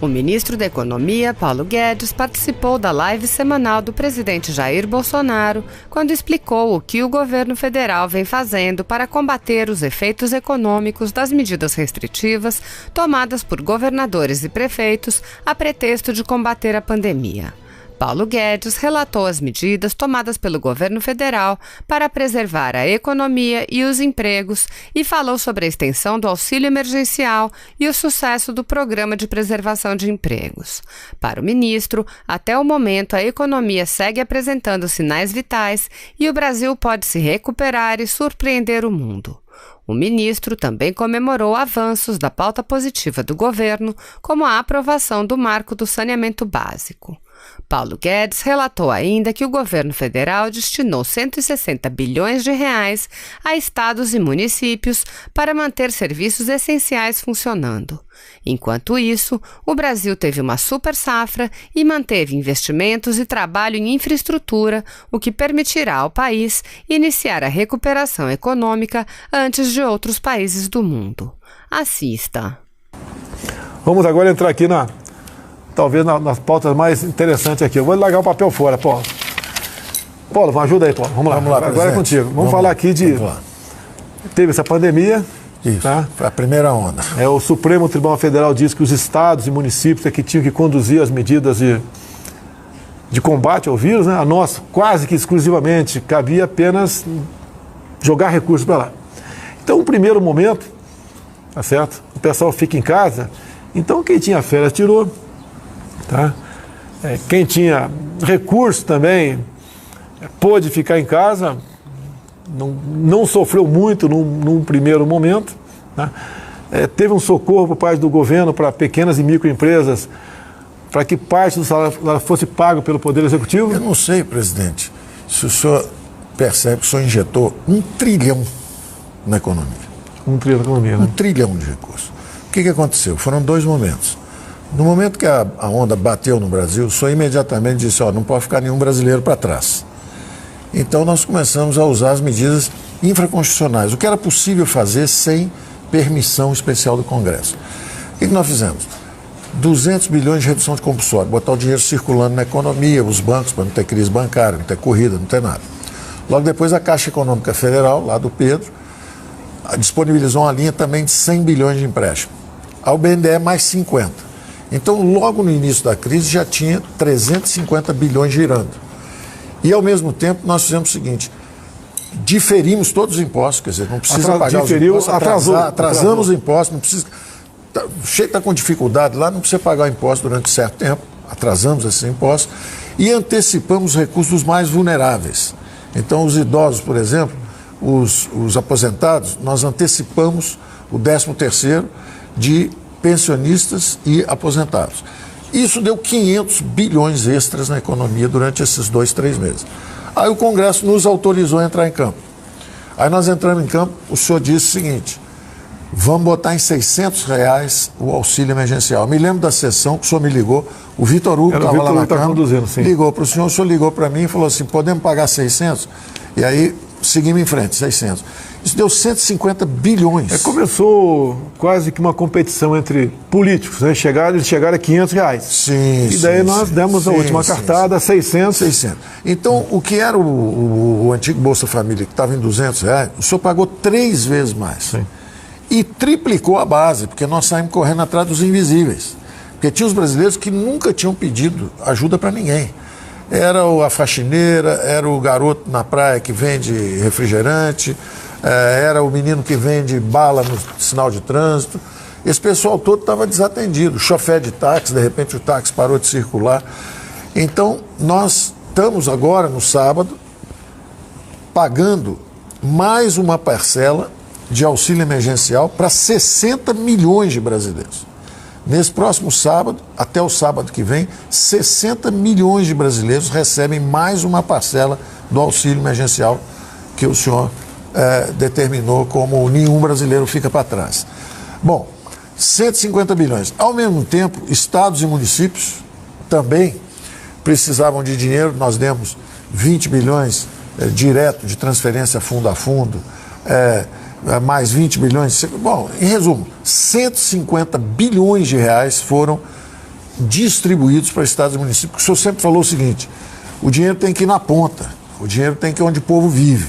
O ministro da Economia, Paulo Guedes, participou da live semanal do presidente Jair Bolsonaro quando explicou o que o governo federal vem fazendo para combater os efeitos econômicos das medidas restritivas tomadas por governadores e prefeitos a pretexto de combater a pandemia. Paulo Guedes relatou as medidas tomadas pelo governo federal para preservar a economia e os empregos e falou sobre a extensão do auxílio emergencial e o sucesso do programa de preservação de empregos. Para o ministro, até o momento a economia segue apresentando sinais vitais e o Brasil pode se recuperar e surpreender o mundo. O ministro também comemorou avanços da pauta positiva do governo, como a aprovação do marco do saneamento básico. Paulo Guedes relatou ainda que o governo federal destinou 160 bilhões de reais a estados e municípios para manter serviços essenciais funcionando. Enquanto isso, o Brasil teve uma super safra e manteve investimentos e trabalho em infraestrutura, o que permitirá ao país iniciar a recuperação econômica antes de outros países do mundo. Assista. Vamos agora entrar aqui talvez nas pautas mais interessantes aqui. Eu vou largar o papel fora, Paulo. Paulo, ajuda aí, Paulo. Vamos lá agora presidente. É contigo. Vamos falar aqui de... Teve essa pandemia. Isso, tá? Foi a primeira onda. O Supremo Tribunal Federal diz que os estados e municípios é que tinham que conduzir as medidas de combate ao vírus, né? A nós, quase que exclusivamente, cabia apenas jogar recursos para lá. Então, no primeiro momento, tá certo? O pessoal fica em casa. Então, quem tinha férias tirou. Tá? Quem tinha recurso também pôde ficar em casa, não sofreu muito num primeiro momento. Tá? Teve um socorro por parte do governo para pequenas e microempresas, para que parte do salário fosse pago pelo Poder Executivo. Eu não sei, presidente, se o senhor percebe que o senhor injetou 1 trilhão na economia. 1 trilhão na economia, né? 1 trilhão de recursos. O que aconteceu? Foram 2 momentos. No momento que a onda bateu no Brasil, o senhor imediatamente disse, não pode ficar nenhum brasileiro para trás. Então nós começamos a usar as medidas infraconstitucionais, o que era possível fazer sem permissão especial do Congresso. O que nós fizemos? 200 bilhões de redução de compulsório, botar o dinheiro circulando na economia, os bancos, para não ter crise bancária, não ter corrida, não ter nada. Logo depois a Caixa Econômica Federal, lá do Pedro, disponibilizou uma linha também de 100 bilhões de empréstimo. Ao BNDE mais 50. Então, logo no início da crise, já tinha 350 bilhões girando. E, ao mesmo tempo, nós fizemos o seguinte, diferimos todos os impostos, quer dizer, não precisa pagar os impostos, atrasamos os impostos, não precisa... Está com dificuldade lá, não precisa pagar o imposto durante certo tempo, atrasamos esses impostos e antecipamos os recursos dos mais vulneráveis. Então, os idosos, por exemplo, os aposentados, nós antecipamos o 13º de pensionistas e aposentados. Isso deu 500 bilhões extras na economia durante esses 2, 3 meses. Aí o Congresso nos autorizou a entrar em campo. Aí nós entramos em campo, o senhor disse o seguinte, vamos botar em R$600 o auxílio emergencial. Eu me lembro da sessão que o senhor me ligou, o Vitor Hugo estava lá na Câmara, ligou para o senhor ligou para mim e falou assim, podemos pagar 600? E aí seguimos em frente, 600. Isso deu 150 bilhões. Começou quase que uma competição entre políticos, né? Eles chegaram a R$500. Sim, e daí nós demos a última cartada, 600. Então, o que era o antigo Bolsa Família, que estava em R$200, o senhor pagou 3 vezes mais. Sim. E triplicou a base, porque nós saímos correndo atrás dos invisíveis. Porque tinha os brasileiros que nunca tinham pedido ajuda para ninguém. Era a faxineira, era o garoto na praia que vende refrigerante, era o menino que vende bala no sinal de trânsito. Esse pessoal todo estava desatendido. Chofé de táxi, de repente o táxi parou de circular. Então, nós estamos agora, no sábado, pagando mais uma parcela de auxílio emergencial para 60 milhões de brasileiros. Nesse próximo sábado, até o sábado que vem, 60 milhões de brasileiros recebem mais uma parcela do auxílio emergencial que o senhor determinou como nenhum brasileiro fica para trás. Bom, 150 bilhões. Ao mesmo tempo, estados e municípios também precisavam de dinheiro. Nós demos 20 bilhões direto de transferência fundo a fundo, mais 20 bilhões. Bom, em resumo, 150 bilhões de reais foram distribuídos para estados e municípios. Porque o senhor sempre falou o seguinte: o dinheiro tem que ir na ponta, o dinheiro tem que ir onde o povo vive.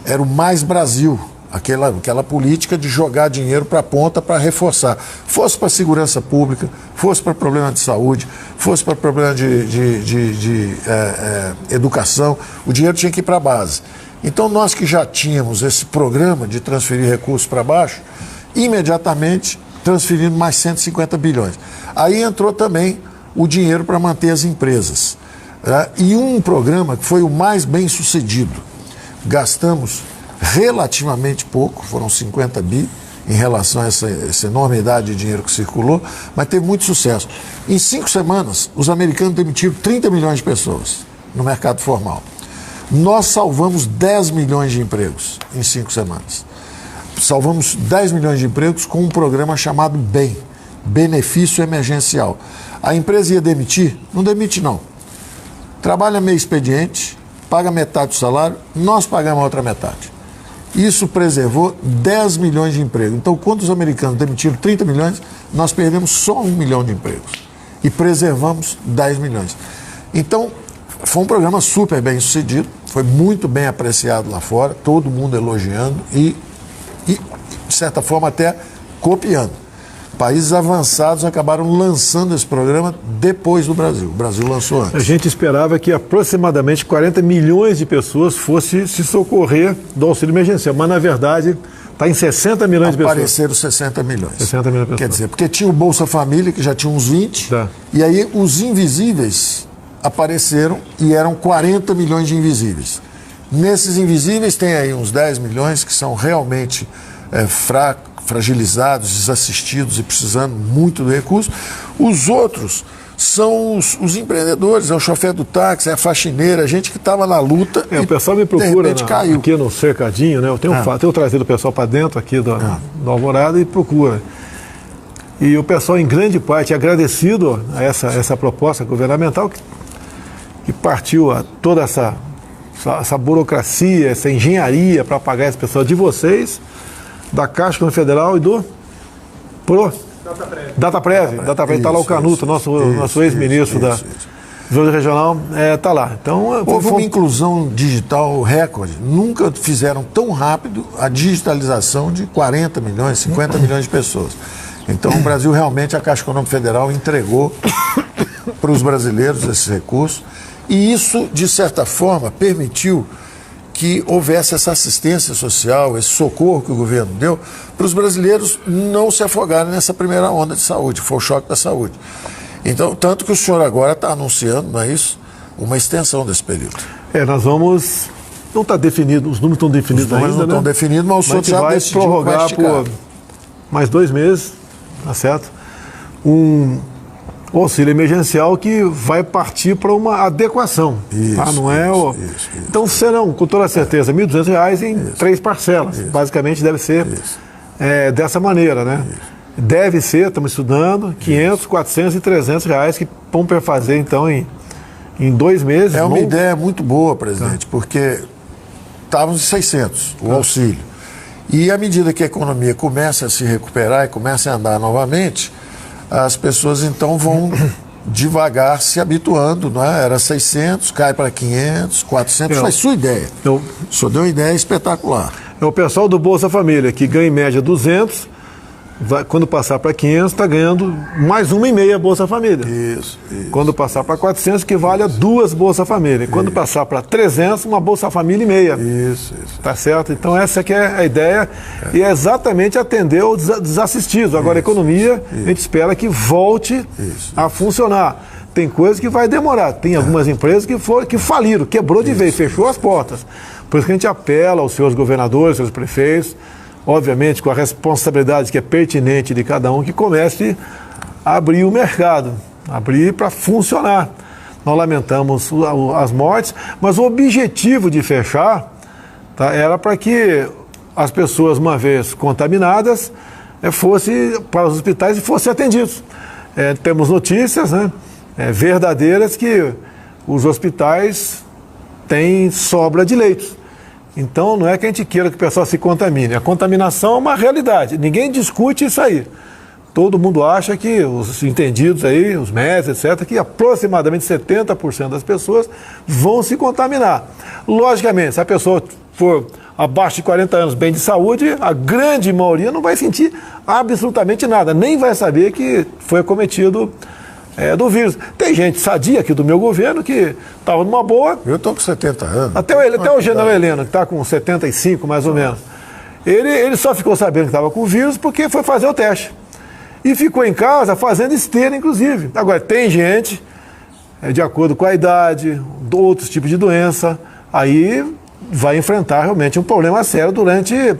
Era o Mais Brasil, aquela política de jogar dinheiro para a ponta para reforçar. Fosse para segurança pública, fosse para problema de saúde, fosse para problema de educação, o dinheiro tinha que ir para a base. Então nós que já tínhamos esse programa de transferir recursos para baixo, imediatamente transferindo mais 150 bilhões. Aí entrou também o dinheiro para manter as empresas. E um programa que foi o mais bem sucedido. Gastamos relativamente pouco, foram 50 bi, em relação a essa enormidade de dinheiro que circulou, mas teve muito sucesso. Em 5 semanas, os americanos demitiram 30 milhões de pessoas no mercado formal. Nós salvamos 10 milhões de empregos em 5 semanas. Salvamos 10 milhões de empregos com um programa chamado BEM, Benefício Emergencial. A empresa ia demitir? Não demite não. Trabalha meio expediente, paga metade do salário, nós pagamos a outra metade. Isso preservou 10 milhões de empregos. Então, quando os americanos demitiram 30 milhões, nós perdemos só 1 milhão de empregos. E preservamos 10 milhões. Então, foi um programa super bem sucedido, foi muito bem apreciado lá fora, todo mundo elogiando e de certa forma, até copiando. Países avançados acabaram lançando esse programa depois do Brasil. O Brasil lançou antes. A gente esperava que aproximadamente 40 milhões de pessoas fossem se socorrer do auxílio emergencial, mas na verdade está em 60 milhões de pessoas. Apareceram 60 milhões. 60 milhões de pessoas. Quer dizer, porque tinha o Bolsa Família, que já tinha uns 20, e aí os invisíveis apareceram e eram 40 milhões de invisíveis. Nesses invisíveis tem aí uns 10 milhões que são realmente fragilizados, desassistidos e precisando muito do recurso. Os outros são os empreendedores, é o chofer do táxi, é a faxineira, a gente que estava na luta e o pessoal me procura de repente caiu. Aqui no cercadinho, né? Eu tenho trazido o pessoal para dentro aqui do Alvorada e procura. E o pessoal, em grande parte, é agradecido a essa proposta governamental que partiu a toda essa burocracia, essa engenharia para pagar as pessoas de vocês, da Caixa Econômica Federal e do Dataprev. Está lá o Canuto, nosso ex-ministro da Desenvolvimento Regional, está lá. Então, houve uma inclusão digital recorde. Nunca fizeram tão rápido a digitalização de 40 milhões, 50 milhões de pessoas. Então, o Brasil realmente, a Caixa Econômica Federal entregou para os brasileiros esses recursos. E isso, de certa forma, permitiu que houvesse essa assistência social, esse socorro que o governo deu, para os brasileiros não se afogarem nessa primeira onda de saúde, foi o choque da saúde. Então, tanto que o senhor agora está anunciando, não é isso, uma extensão desse período. Nós vamos... Não está definido, os números estão definidos ainda, não estão definidos, mas o senhor já vai decidiu prorrogar por mais 2 meses, tá certo? Um auxílio emergencial que vai partir para uma adequação. Não é isso. Então, serão, com toda certeza, R$ 1.200 em 3 parcelas. Basicamente, deve ser dessa maneira, né? Deve ser, estamos estudando, 500, 400 e 300 reais que vão fazer, então, em 2 meses. É uma ideia muito boa, presidente, porque estávamos em 600, o auxílio. E à medida que a economia começa a se recuperar e começa a andar novamente, as pessoas então vão devagar se habituando, não é? Era 600, cai para 500, 400, foi sua ideia. O senhor deu uma ideia espetacular. É o pessoal do Bolsa Família, que ganha em média 200, quando passar para 500, está ganhando mais 1,5 Bolsa Família. Isso. Quando passar para 400, que vale a 2 Bolsa Família. Quando passar para 300, uma Bolsa Família e meia. Isso. Tá certo? Então essa que é a ideia e é exatamente atender os desassistidos. Agora a economia, a gente espera que volte a funcionar. Tem coisas que vai demorar. Tem algumas empresas que faliram, quebrou de vez, fechou as portas. Por isso que a gente apela aos seus governadores, seus prefeitos, obviamente com a responsabilidade que é pertinente de cada um, que comece a abrir o mercado, abrir para funcionar. Nós lamentamos as mortes, mas o objetivo de fechar era para que as pessoas, uma vez contaminadas, fossem para os hospitais e fossem atendidos. Temos notícias verdadeiras que os hospitais têm sobra de leitos. Então, não é que a gente queira que o pessoal se contamine. A contaminação é uma realidade. Ninguém discute isso aí. todo mundo acha que os entendidos aí, os médicos, etc., que aproximadamente 70% das pessoas vão se contaminar. Logicamente, se a pessoa for abaixo de 40 anos, bem de saúde, a grande maioria não vai sentir absolutamente nada, nem vai saber que foi acometido do vírus. Tem gente sadia aqui do meu governo que estava numa boa. Eu estou com 70 anos. Até o general Heleno, que está com 75 mais ou menos. Ele só ficou sabendo que estava com o vírus porque foi fazer o teste. E ficou em casa fazendo esteira, inclusive. Agora, tem gente, de acordo com a idade, outros tipos de doença, aí vai enfrentar realmente um problema sério durante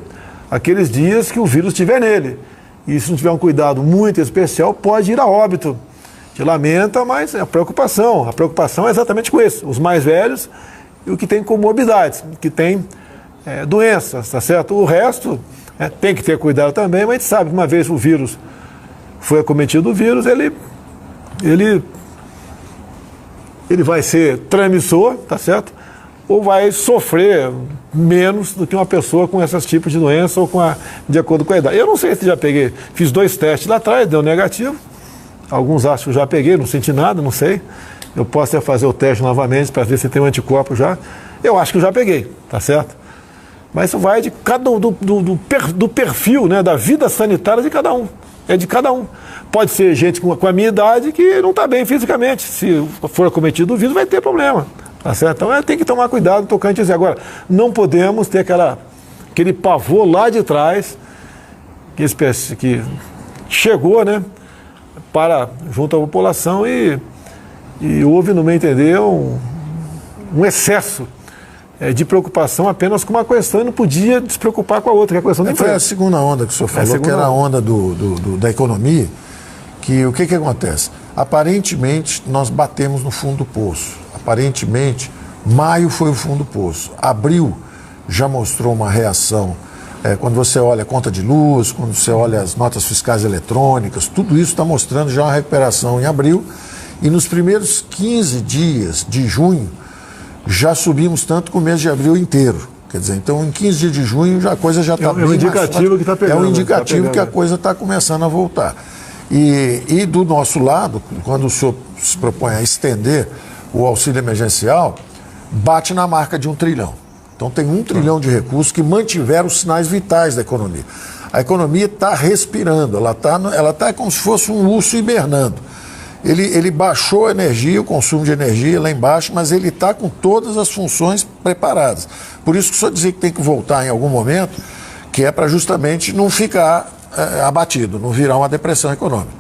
aqueles dias que o vírus estiver nele. E se não tiver um cuidado muito especial, pode ir a óbito. A gente lamenta, mas é a preocupação é exatamente com isso, os mais velhos e o que tem comorbidades, que tem doenças, tá certo? O resto tem que ter cuidado também, mas a gente sabe que uma vez o vírus foi acometido, o vírus, ele vai ser transmissor, tá certo? Ou vai sofrer menos do que uma pessoa com esses tipos de doença ou de acordo com a idade. Eu não sei se já peguei, fiz 2 testes lá atrás, deu negativo. Alguns acham que eu já peguei, não senti nada, não sei. Eu posso fazer o teste novamente para ver se tem um anticorpo já. Eu acho que eu já peguei, tá certo? Mas isso vai de cada um, do perfil, né, da vida sanitária de cada um. É de cada um. Pode ser gente com a minha idade que não está bem fisicamente. Se for acometido o vírus, vai ter problema. Tá certo? Então tem que tomar cuidado tocante a isso. Agora, não podemos ter aquele pavor lá de trás que chegou, né? Junto à população e houve, no meu entender, um excesso de preocupação apenas com uma questão e não podia se preocupar com a outra, que é a questão do emprego. Foi a segunda onda que o senhor falou, que era a onda da economia, que o que acontece? Aparentemente, nós batemos no fundo do poço. Aparentemente, maio foi o fundo do poço. Abril já mostrou uma reação. Quando você olha a conta de luz, quando você olha as notas fiscais eletrônicas, tudo isso está mostrando já uma recuperação em abril. E nos primeiros 15 dias de junho, já subimos tanto que o mês de abril inteiro. Quer dizer, então em 15 dias de junho a coisa já está bem. É um indicativo que está pegando. É um indicativo que a coisa está começando a voltar. E do nosso lado, quando o senhor se propõe a estender o auxílio emergencial, bate na marca de 1 trilhão. Então tem 1 trilhão de recursos que mantiveram os sinais vitais da economia. A economia está respirando, ela tá como se fosse um urso hibernando. Ele baixou a energia, o consumo de energia lá embaixo, mas ele está com todas as funções preparadas. Por isso que o senhor dizia que tem que voltar em algum momento, que é para justamente não ficar abatido, não virar uma depressão econômica.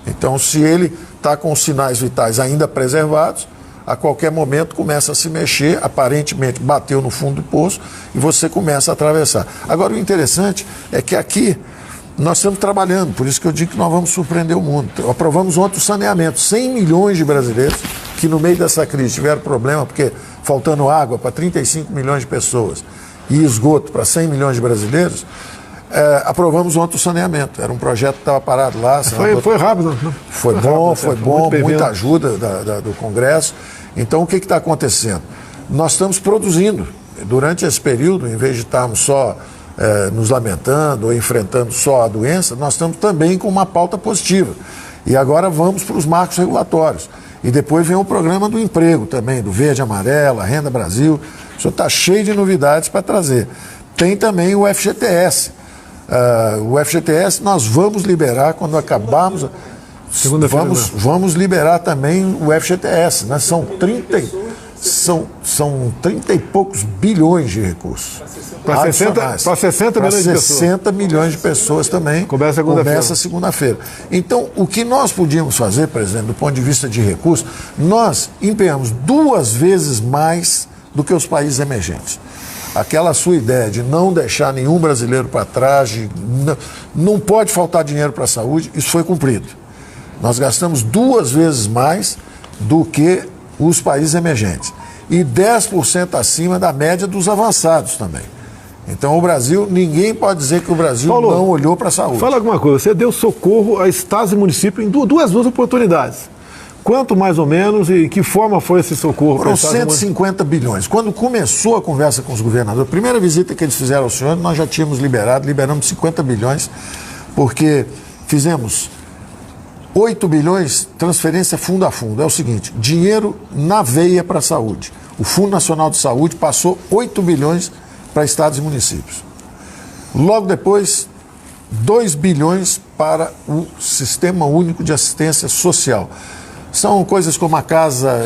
Então, se ele está com os sinais vitais ainda preservados, a qualquer momento começa a se mexer, aparentemente bateu no fundo do poço e você começa a atravessar. Agora, o interessante é que aqui nós estamos trabalhando, por isso que eu digo que nós vamos surpreender o mundo. Aprovamos ontem o saneamento, 100 milhões de brasileiros que no meio dessa crise tiveram problema, porque faltando água para 35 milhões de pessoas e esgoto para 100 milhões de brasileiros, aprovamos ontem o saneamento. Era um projeto que estava parado lá. Foi rápido. Não? Foi bom, muita ajuda do Congresso. Então, o que está acontecendo? Nós estamos produzindo. Durante esse período, em vez de estarmos só nos lamentando ou enfrentando só a doença, nós estamos também com uma pauta positiva. E agora vamos para os marcos regulatórios. E depois vem o programa do emprego também, do Verde e Amarelo, a Renda Brasil. O senhor está cheio de novidades para trazer. Tem também o FGTS. O FGTS nós vamos liberar quando acabarmos. Vamos liberar também o FGTS, né? São 30 e poucos bilhões de recursos. Para 60 milhões de pessoas. 60 milhões de pessoas também. Começa segunda-feira. Então, o que nós podíamos fazer, presidente, do ponto de vista de recursos, nós empenhamos 2 vezes mais do que os países emergentes. Aquela sua ideia de não deixar nenhum brasileiro para trás, não pode faltar dinheiro para a saúde, isso foi cumprido. Nós gastamos 2 vezes mais do que os países emergentes. E 10% acima da média dos avançados também. Então o Brasil, ninguém pode dizer que o Brasil Paulo, não olhou para a saúde. Fala alguma coisa, você deu socorro a estados e municípios em duas oportunidades. Quanto mais ou menos e que forma foi esse socorro? Foram 150 bilhões. Quando começou a conversa com os governadores, a primeira visita que eles fizeram ao senhor, nós já tínhamos liberamos 50 bilhões, porque fizemos 8 bilhões, transferência fundo a fundo. É o seguinte, dinheiro na veia para a saúde. O Fundo Nacional de Saúde passou 8 bilhões para estados e municípios. Logo depois, 2 bilhões para o Sistema Único de Assistência Social. São coisas como a casa